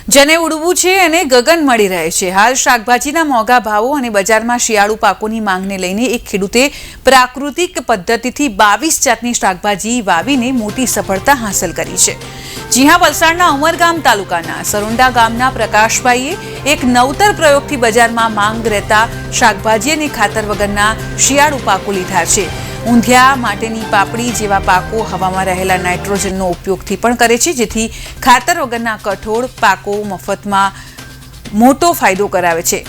જેને ઉડવું છે અને ગગન મળી રહે છે। હાલ શાકભાજીના મોંઘા ભાવો અને બજારમાં શિયાળુ પાકોની માંગને લઈને એક ખેડૂતે પ્રાકૃતિક પદ્ધતિથી 22 જાતની શાકભાજી વાવીને મોટી સફળતા હાંસલ કરી છે। जी हाँ, वलसाडना उमरगाम तालुकाना सरोंडा गामना प्रकाशभाईए एक नवतर प्रयोगथी बजारमां मांग रहता शाकभाजी अने खातर वगरना शियाळु पाको लीधा छे। ऊंधिया माटेनी पापड़ी जेवा पाको हवामां रहेला नाइट्रोजननो उपयोगथी पण करे छे, जेथी खातर वगरना कठोळ पाको मफतमां मोटो फायदो करावे छे।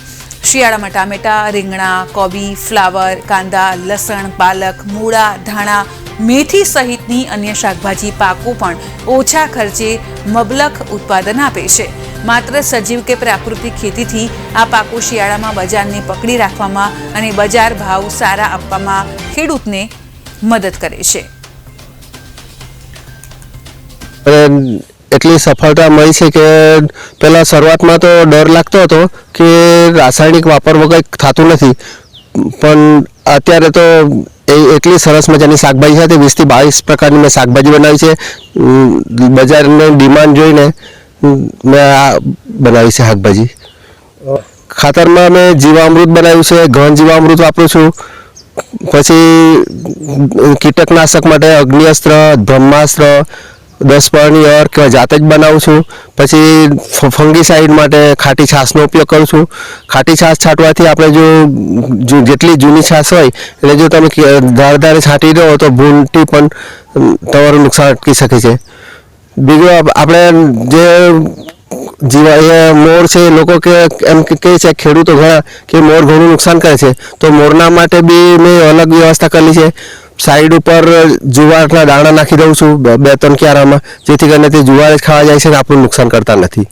शियाळामां टामेटा, રીંગણા, કોબી, ફ્લાવર, કાંદા, લસણ, પાલક, મૂળા, ધાણા, મેથી સહિતની अन्य શાકભાજી પાકો પણ ઓછા ખર્ચે મબલખ ઉત્પાદન આપે છે। માત્ર સજીવ કે પ્રાકૃતિક ખેતીથી આ પાકો શિયાળામાં બજારને પકડી રાખવામાં અને બજાર ભાવ સારા આપવામાં ખેડૂતને મદદ કરે છે। એટલી સફળતા મળી છે કે પહેલાં શરૂઆતમાં તો ડર લાગતો હતો કે રાસાયણિક વાપર વગર થતું નથી, પણ અત્યારે તો એટલી સરસ મજાની શાકભાજી સાથે 20 થી 22 પ્રકારની મેં શાકભાજી બનાવી છે। બજારની ડિમાન્ડ જોઈને મેં આ બનાવી છે શાકભાજી। ખાતરમાં મેં જીવામૃત બનાવ્યું છે, ઘન જીવામૃત વાપરું છું। પછી કીટકનાશક માટે અગ્નિઅસ્ત્ર, બ્રહ્માસ્ત્ર, 10 પાણી और जाते ज बनावुं छुं। पछी फंगीसाइड माटे खाटी छाशनो उपयोग करूं छुं। खाटी छाश छांटवाथी आपणे जो जेटली जूनी छाश होय એટલે જો તમે ધારધારે છાંટી દો તો ભૂલથી પણ તમારું નુકસાન અટકી શકે છે। બીજું આપણે જે જીવા એ મોર છે, લોકો કે એમ કહે છે ખેડૂતો ઘણા કે મોર ઘણું નુકસાન કરે છે, તો મોરના માટે બી મેં અલગ વ્યવસ્થા કરેલી છે। साइड पर जुवारना दाणा नाखी दઉં છું 2-3 ક્યારામાં, જેથી કરીને તે જુવાર જ ખાવા જાય છે અને આપણું નુકસાન કરતા નથી।